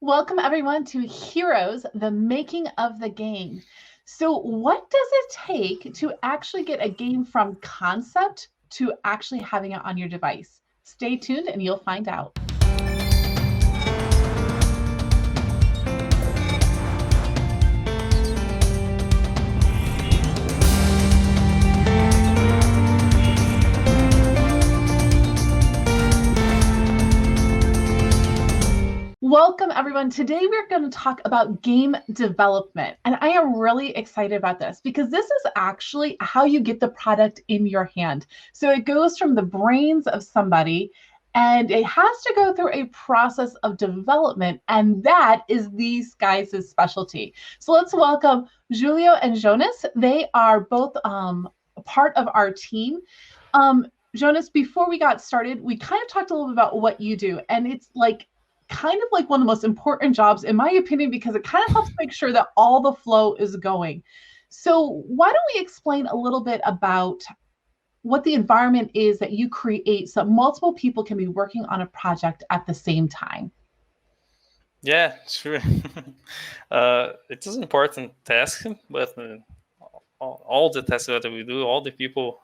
Welcome everyone to Heroes, the making of the game. So what does it take to actually get a game from concept to actually having it on your device? Stay tuned and you'll find out. Welcome, everyone. Today, we're going to talk about game development. And I am really excited about this because this is actually how you get the product in your hand. So it goes from the brains of somebody and it has to go through a process of development. And that is these guys' specialty. So let's welcome Julio and Jonas. They are both a part of our team. Jonas, before we got started, we kind of talked a little bit about what you do. And it's like, kind of like one of the most important jobs, in my opinion, because it kind of helps make sure that all the flow is going. So why don't we explain a little bit about what the environment is that you create so multiple people can be working on a project at the same time? Yeah, sure. It is an important task, but all the tasks that we do, all the people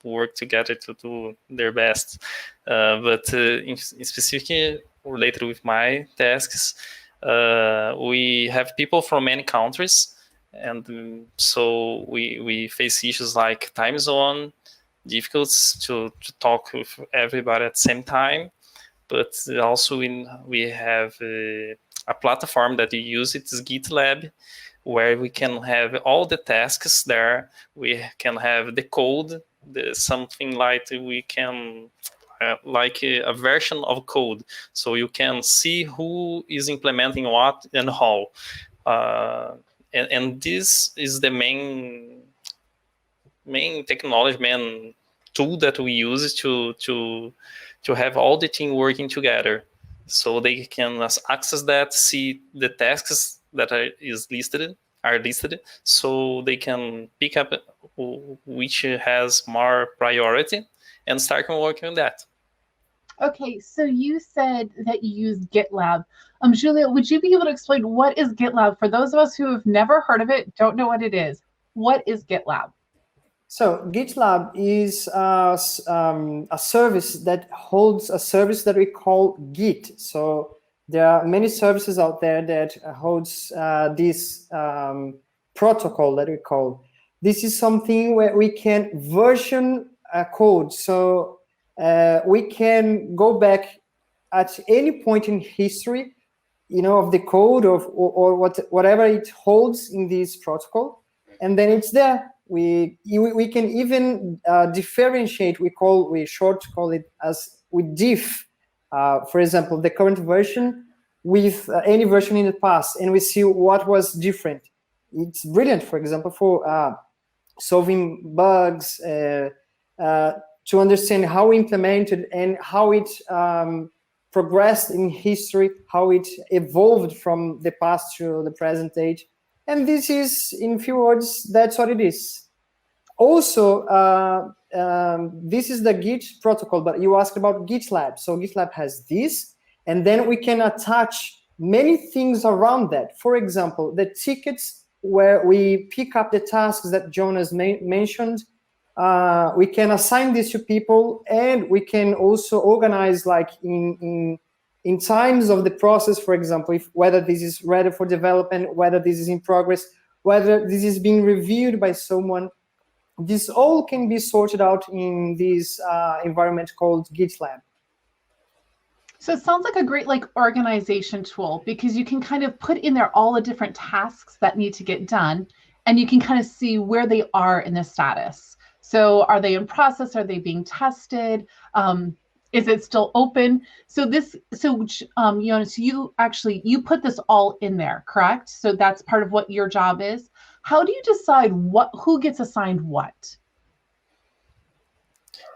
work together to do their best. But in specific, related with my tasks, we have people from many countries, and so we face issues like time zone, difficulties to talk with everybody at the same time. But also we have a platform that we use. It is GitLab, where we can have all the tasks there. We can have the code, something like we can like a version of code, so you can see who is implementing what and how. And this is the main technology, main tool that we use to have all the team working together, so they can access that, see the tasks that are listed, so they can pick up which has more priority and start working on that. Okay, so you said that you use GitLab. Julia, would you be able to explain what is GitLab for those of us who have never heard of it, don't know what it is? What is GitLab? So GitLab is a service that holds a service that we call Git. So there are many services out there that holds this protocol that we call. This is something where we can version code. So we can go back at any point in history, of the code or whatever it holds in this protocol, and then it's there. We can even differentiate. We short call it as with diff. For example, the current version with any version in the past, and we see what was different. It's brilliant, for example, for solving bugs, to understand how we implemented and how it progressed in history, how it evolved from the past to the present age. And this is, in few words, that's what it is. Also, this is the Git protocol, but you asked about GitLab. So GitLab has this, and then we can attach many things around that. For example, the tickets where we pick up the tasks that Jonas mentioned, we can assign this to people, and we can also organize like in times of the process, for example, whether this is ready for development, whether this is in progress, whether this is being reviewed by someone. This all can be sorted out in this environment called GitLab. So it sounds like a great organization tool, because you can kind of put in there all the different tasks that need to get done, and you can kind of see where they are in the status. So are they in process? Are they being tested? Is it still open? So Jonas, you put this all in there, correct? So that's part of what your job is. How do you decide who gets assigned what?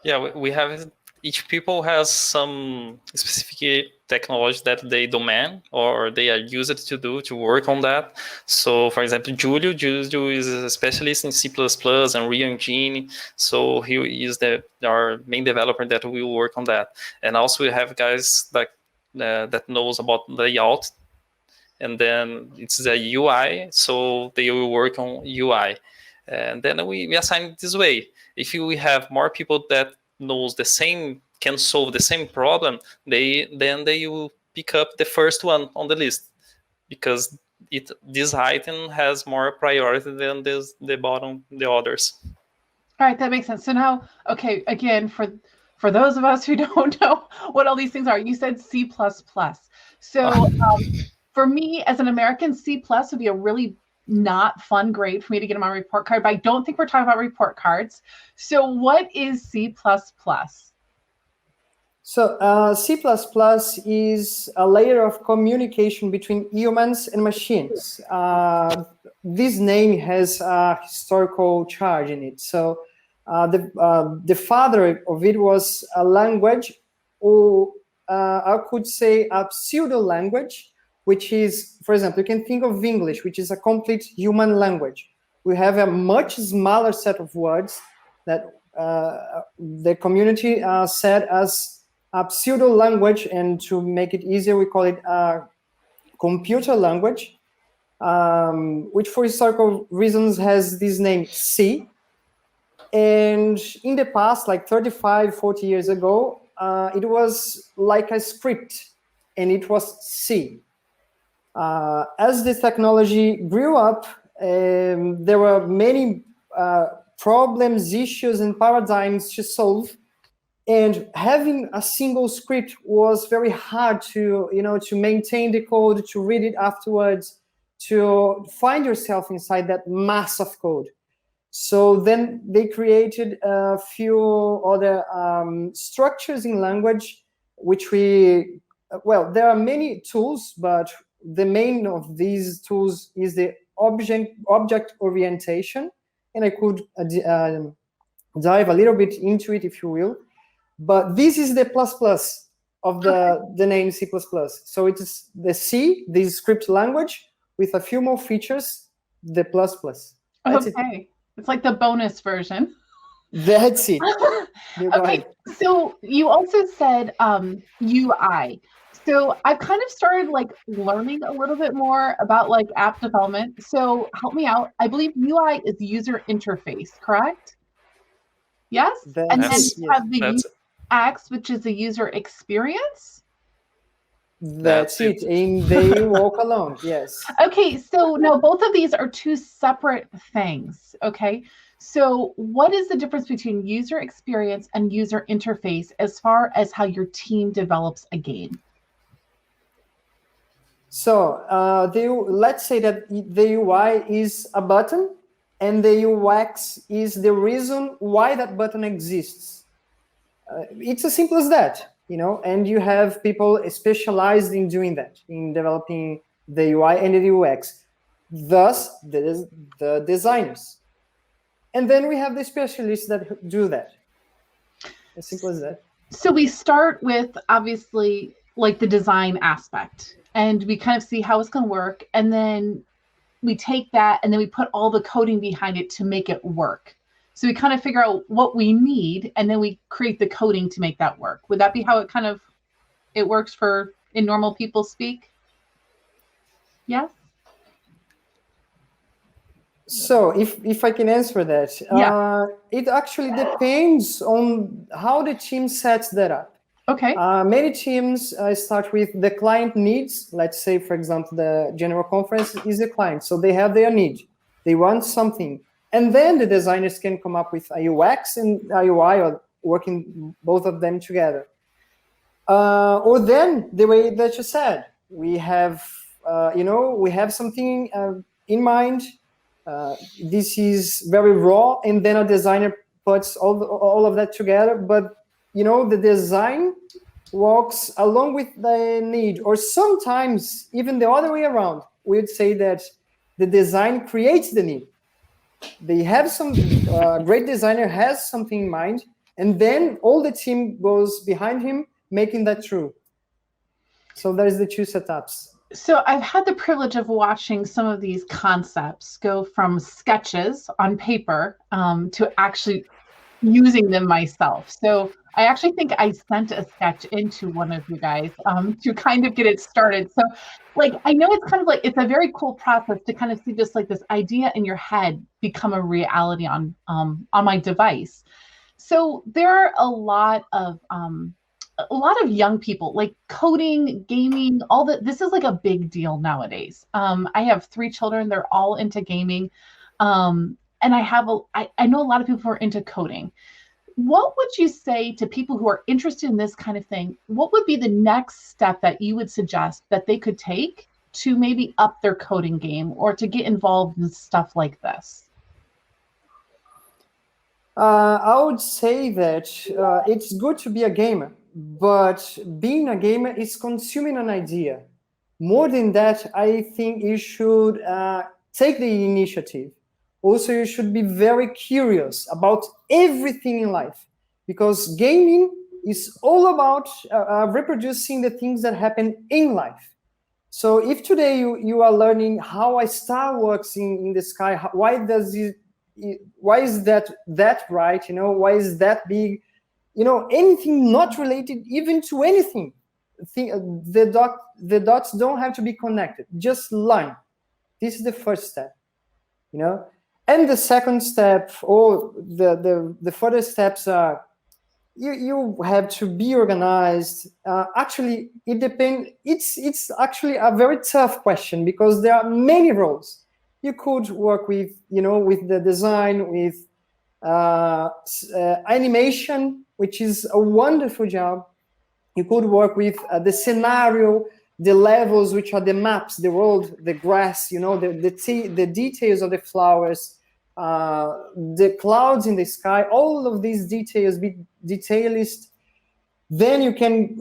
Yeah, we have, each people has some specific technology that they demand or they are used to work on that. So for example, Julio is a specialist in C++ and Real Engine. So he is our main developer that will work on that. And also we have guys like that knows about layout and then it's the UI, so they will work on UI. And then we assign it this way. If we have more people that knows the same, can solve the same problem, they will pick up the first one on the list, because this item has more priority than the others. All right, that makes sense. So now, okay, again, for those of us who don't know what all these things are, you said C++. So for me, as an American, C+ would be a really not fun grade for me to get on my report card, but I don't think we're talking about report cards. So what is C++? So C++ is a layer of communication between humans and machines. This name has a historical charge in it. So the father of it was a language, or I could say a pseudo language, which is, for example, you can think of English, which is a complete human language. We have a much smaller set of words that the community said as a pseudo language, and to make it easier, we call it a computer language, which for historical reasons has this name C. And in the past, like 35, 40 years ago, it was like a script, and it was C. As the technology grew up, there were many problems, issues, and paradigms to solve. And having a single script was very hard to maintain the code, to read it afterwards, to find yourself inside that mass of code. So then they created a few other structures in language, which there are many tools, but the main of these tools is the object orientation. And I could dive a little bit into it, if you will. But this is the plus of the name C++. So it is the C, the script language, with a few more features, the plus. That's okay. It's like the bonus version. That's it. Okay, so you also said UI. So I've kind of started like learning a little bit more about like app development. So help me out. I believe UI is user interface, correct? Yes? And then you have the UX, which is the user experience. That's it. And they walk along. Yes. Okay, so now both of these are two separate things. Okay, so what is the difference between user experience and user interface as far as how your team develops a game? So let's say that the UI is a button, and the UX is the reason why that button exists. It's as simple as that. And you have people specialized in doing that, in developing the UI and the UX, thus the designers. And then we have the specialists that do that. As simple as that. So we start with, obviously, like the design aspect, and we kind of see how it's going to work. And then we take that and then we put all the coding behind it to make it work. So we kind of figure out what we need, and then we create the coding to make that work. Would that be how it works in normal people speak? Yes? So if I can answer that, yeah. It actually depends on how the team sets that up. Okay. Many teams start with the client needs. Let's say, for example, the general conference is the client. So they have their need. They want something. And then the designers can come up with a UX and a UI, or working both of them together. Or then the way that you said, we have something in mind. This is very raw, and then a designer puts all of that together. But the design walks along with the need, or sometimes even the other way around. We'd say that the design creates the need. They have some great designer has something in mind, and then all the team goes behind him, making that true. So there's the two setups. So I've had the privilege of watching some of these concepts go from sketches on paper to actually using them myself. So I actually think I sent a sketch into one of you guys to kind of get it started. So like, I know it's kind of like, it's a very cool process to kind of see just like this idea in your head become a reality on my device. So there are a lot of young people like coding, gaming, all that. This is like a big deal nowadays. I have 3 children. They're all into gaming. And I know a lot of people who are into coding. What would you say to people who are interested in this kind of thing? What would be the next step that you would suggest that they could take to maybe up their coding game or to get involved in stuff like this? I would say that it's good to be a gamer, but being a gamer is consuming an idea. More than that, I think you should take the initiative. Also, you should be very curious about everything in life, because gaming is all about reproducing the things that happen in life. So if today you are learning how a star works in the sky, why is that right? Why is that big? Anything not related even to anything. The dots don't have to be connected. Just learn. This is the first step. And the second step, or the further steps are, you have to be organized. Actually, it depends. It's actually a very tough question because there are many roles. You could work with, with the design, with animation, which is a wonderful job. You could work with the scenario, the levels, which are the maps, the world, the grass, the details of the flowers, the clouds in the sky, all of these details, be detailist. Then you can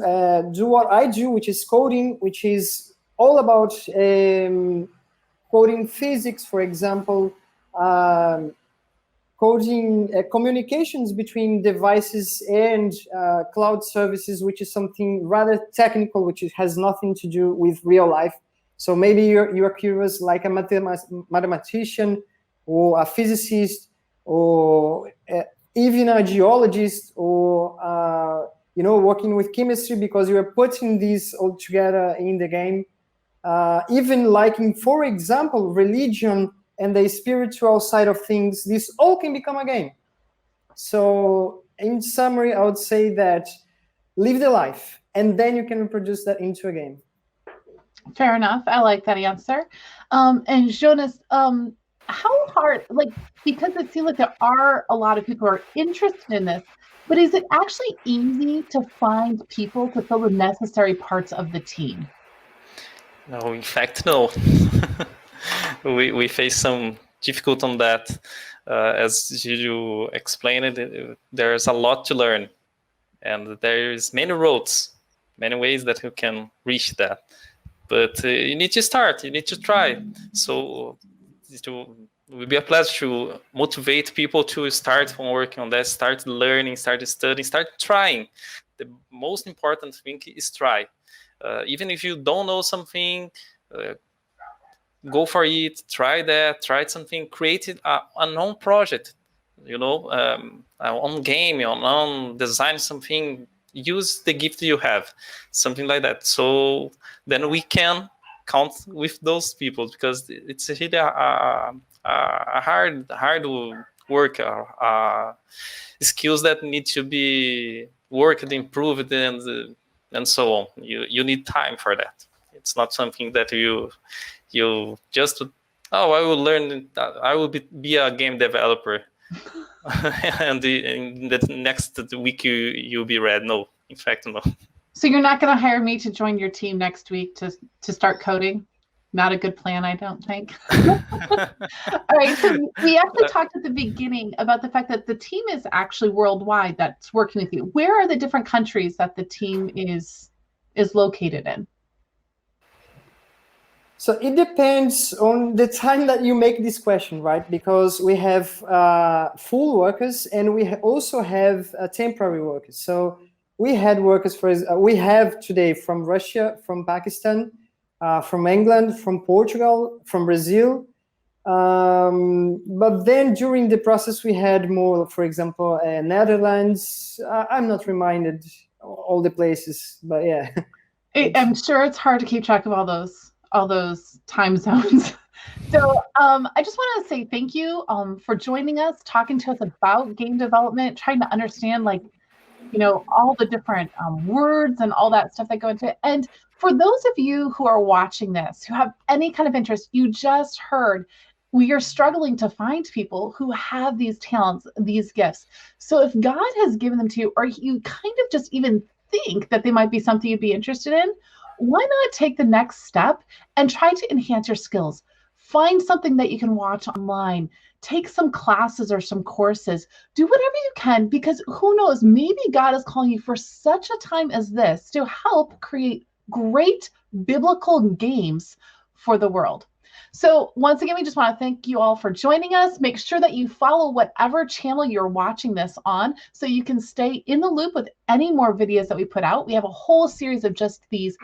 do what I do, which is coding, which is all about coding physics, for example, coding communications between devices and cloud services, which is something rather technical, which has nothing to do with real life. So maybe you're curious, like a mathematician or a physicist or even a geologist, or working with chemistry, because you are putting these all together in the game. Even liking, for example, religion and the spiritual side of things, this all can become a game. So in summary, I would say that live the life, and then you can reproduce that into a game. Fair enough. I like that answer. And Jonas, how hard, because it seems like there are a lot of people who are interested in this, but is it actually easy to find people to fill the necessary parts of the team? No, in fact, no. we face some difficulty on that. As you explained, there's a lot to learn, and there's many roads, many ways that you can reach that. But you need to start, you need to try. So it will be a pleasure to motivate people to start working on that, start learning, start studying, start trying. The most important thing is try. Even if you don't know something, go for it, try something, create a own project, on game, on design something, use the gift you have, something like that. So then we can count with those people, because it's really a hard work, skills that need to be worked, improved, and so on. You need time for that. It's not something that you just, I will learn, I will be a game developer and in the next week you'll be ready. No, in fact, no. So you're not going to hire me to join your team next week to start coding? Not a good plan, I don't think. All right, so we actually talked at the beginning about the fact that the team is actually worldwide that's working with you. Where are the different countries that the team is located in? So it depends on the time that you make this question, right? Because we have full workers, and we also have temporary workers. So we had workers, we have today from Russia, from Pakistan, from England, from Portugal, from Brazil, But then during the process, we had more, for example, Netherlands. I'm not reminded all the places, but yeah. I'm sure it's hard to keep track of all those time zones. So I just want to say thank you for joining us, talking to us about game development, trying to understand all the different words and all that stuff that go into it. And for those of you who are watching this, who have any kind of interest, you just heard we are struggling to find people who have these talents, these gifts. So if God has given them to you, or you kind of just even think that they might be something you'd be interested in, why not take the next step and try to enhance your skills? Find something that you can watch online, take some classes or some courses, do whatever you can, because who knows, maybe God is calling you for such a time as this to help create great biblical games for the world. So once again, we just want to thank you all for joining us. Make sure that you follow whatever channel you're watching this on so you can stay in the loop with any more videos that we put out. We have a whole series of just these,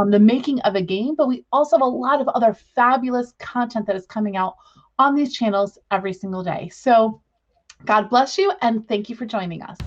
the making of a game, but we also have a lot of other fabulous content that is coming out on these channels every single day. So God bless you, and thank you for joining us.